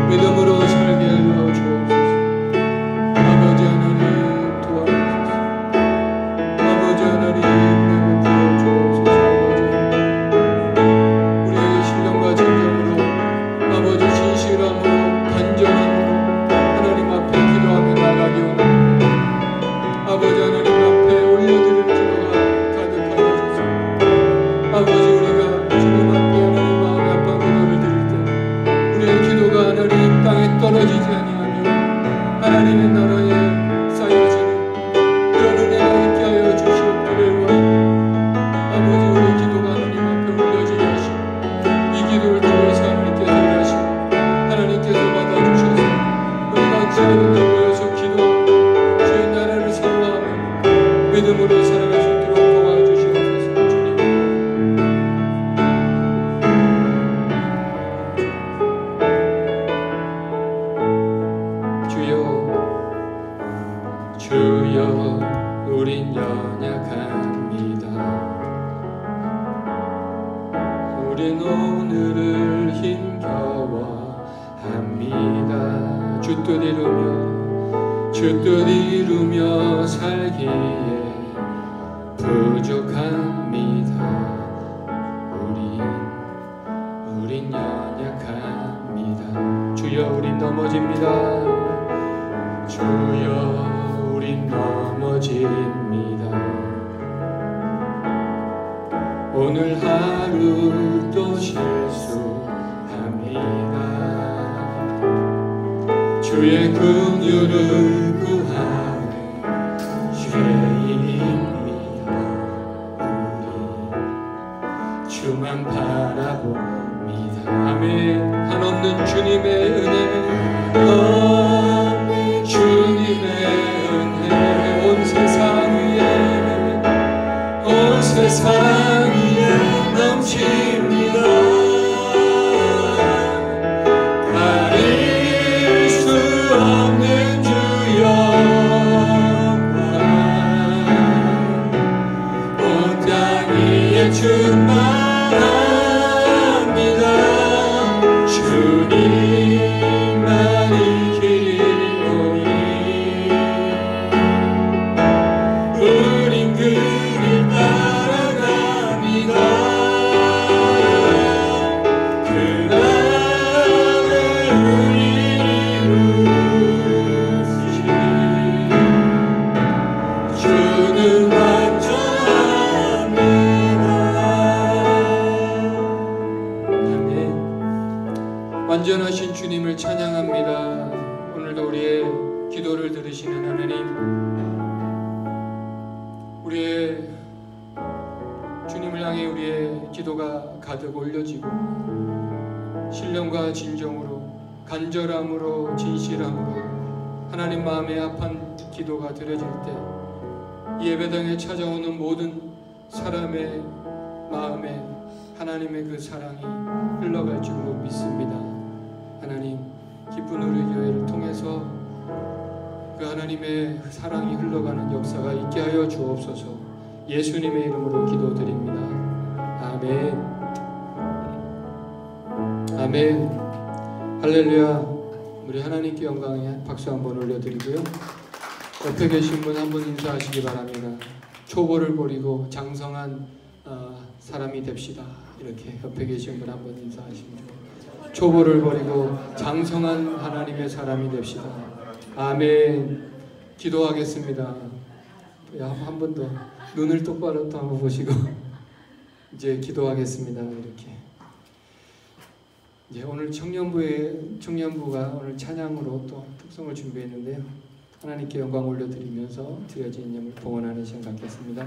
믿음으로 살게 하여 주옵소서. 아버지 하나님 도와주소서. 아버지 하나님 은혜 베풀어 주옵소서. 우리에게 신령과 진정으로 아버지 진실함으로 간절함으로 하나님 앞에 기도하며 나가기 원합니다. 아버지 하나님 앞에 올려드릴 기도가 가득하여 주소서. 아버지 우리가 주님 앞에 하나님 마음의 아픈 기도를 드릴 때 우리의 기도가 하나님 땅에 떨어지지 아니하며 하나님의 나라에 쌓여지는 그런 은혜가 있게 하여 주시옵기를 원합니다. 아버지 우리의 기도가 하나님 앞에 올려지게 하시고 이 기도를 통해서 하나님께서 일하시고 하나님께서 받아주셔서 우리 같이 하는데 모여서 기도하고 주의 나라를 사모하며 믿음으로 살아갈 수 있도록 도와주시옵소서. 주님 주여 우린 연약합니다. 우린 오늘을 힘겨워합니다. 주 뜻 이루며 살기에 부족합니다. 우린 연약합니다. 주여 우린 넘어집니다. 주여 우린 넘어집니다. 오늘 하루도 실수합니다. 주의 긍휼을 구하는 죄인입니다. 우리 주만 바라봅니다. 아멘. 한없는 주님의 은혜, 주님의 은혜 온 세상 위에 넘칩니다. 가릴 수 없는 주 영광 온 땅 위에 충만합니다. 주님만이 길이오니 우린 그 길 따라갑니다. 그 안에 우리 이루시 주는 완전합니다. 아멘. 완전하신 주님을 찬양합니다. 오늘도 우리의 기도를 들으시는 하나님, 우리의 주님을 향해 우리의 기도가 가득 올려지고 신령과 진정으로 간절함으로 진실함으로 하나님 마음에 합한 기도가 드려질 때 이 예배당에 찾아오는 모든 사람의 마음에 하나님의 그 사랑이 흘러갈 줄로 믿습니다. 하나님, 기쁜 우리 교회를 통해서 그 하나님의 사랑이 흘러가는 역사가 있게 하여 주옵소서. 예수님의 이름으로 기도드립니다. 아멘. 아멘. 할렐루야. 우리 하나님께 영광에 박수 한번 올려드리고요. 옆에 계신 분 한번 인사하시기 바랍니다. 초보를 버리고 장성한 사람이 됩시다. 이렇게 옆에 계신 분 한번 인사하시면 좋아요. 초보를 버리고 장성한 하나님의 사람이 됩시다. 아멘. 기도하겠습니다. 한 번 더 눈을 똑바로 또 한번 보시고 이제 기도하겠습니다. 이렇게 이제 오늘 청년부가 오늘 찬양으로 또 특성을 준비했는데요. 하나님께 영광 올려드리면서 드려진 예물 봉헌하는 시간 갖겠습니다.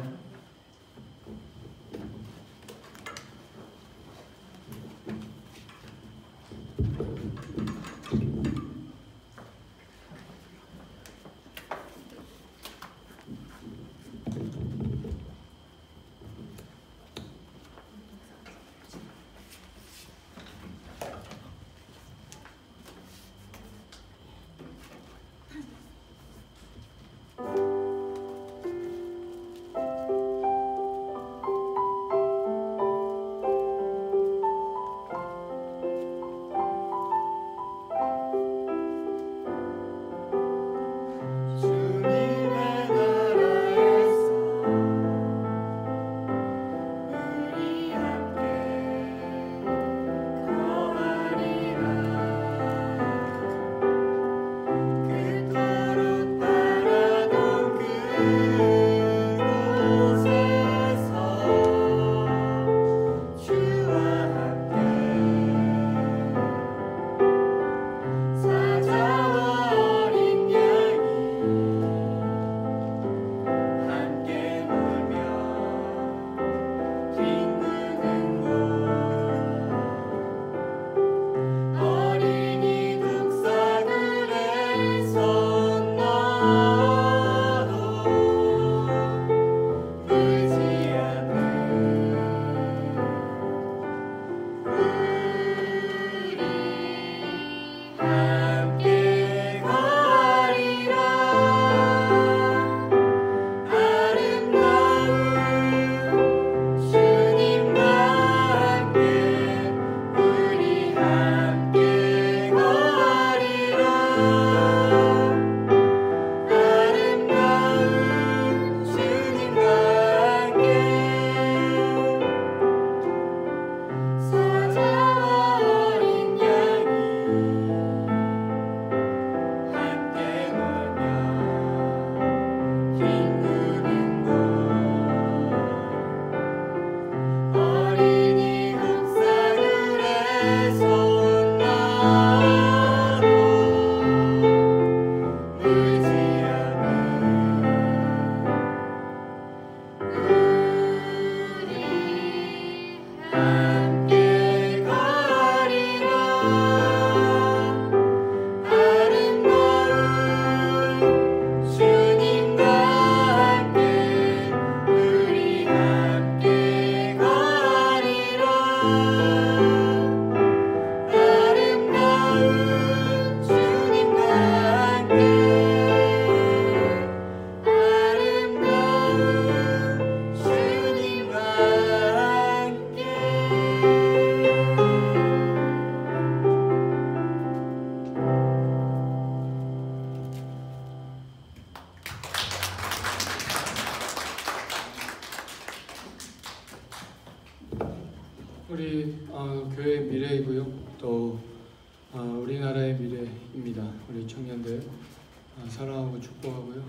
우리 교회의 미래이고요. 또 우리나라의 미래입니다. 우리 청년들 사랑하고 축복하고요.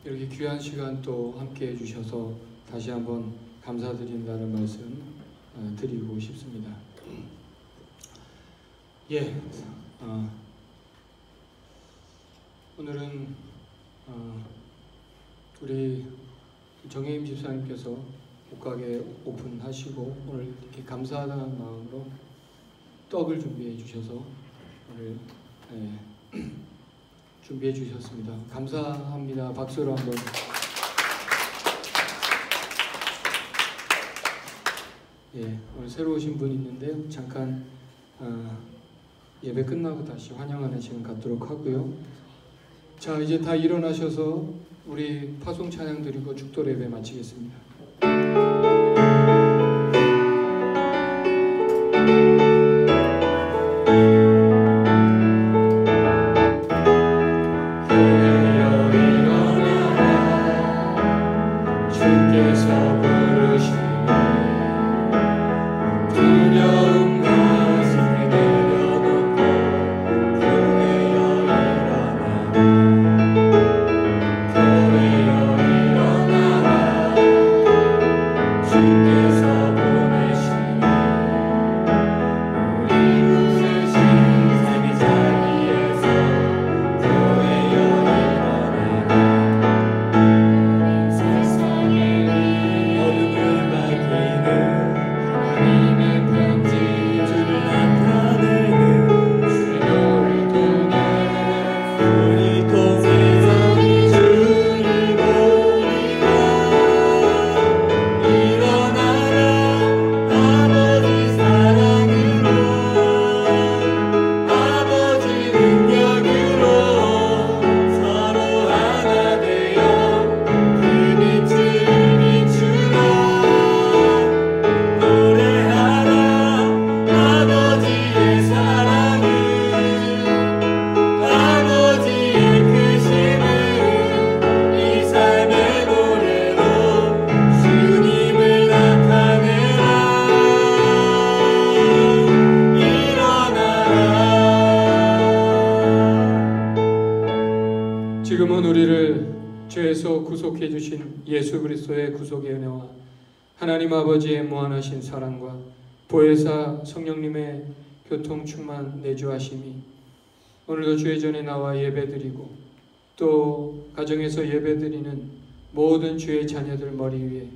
이렇게 귀한 시간 또 함께 해주셔서 다시 한번 감사드린다는 말씀 드리고 싶습니다. 예, 오늘은 우리 정혜임 집사님께서 옷가게 오픈하시고 오늘 이렇게 감사하다는 마음으로 떡을 준비해 주셔서 오늘 준비해 주셨습니다. 감사합니다. 박수로 한번. 예, 오늘 새로 오신 분 있는데요. 잠깐 예배 끝나고 다시 환영하는 시간 갖도록 하고요. 자, 이제 다 일어나셔서 우리 파송 찬양 드리고 축도 예배 마치겠습니다. 지금은 우리를 죄에서 구속해 주신 예수 그리스도의 구속의 은혜와 하나님 아버지의 무한하신 사랑과 보혜사 성령님의 교통 충만 내주하심이 오늘도 주의 전에 나와 예배드리고 또 가정에서 예배드리는 모든 주의 자녀들 머리 위에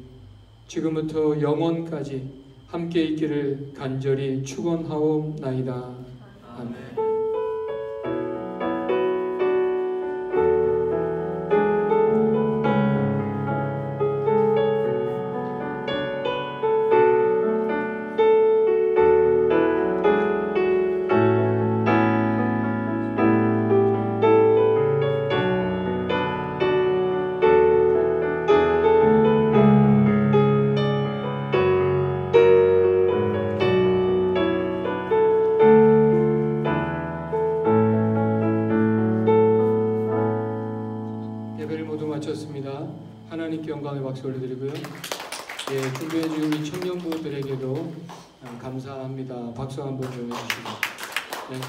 지금부터 영원까지 함께 있기를 간절히 축원하옵나이다. 아멘. 마쳤습니다. 하나님께 영광의 박수 올려드리고요. 예, 준비해주신 우리 청년부들에게도 감사합니다. 박수 한번 좀 해주시고. 네,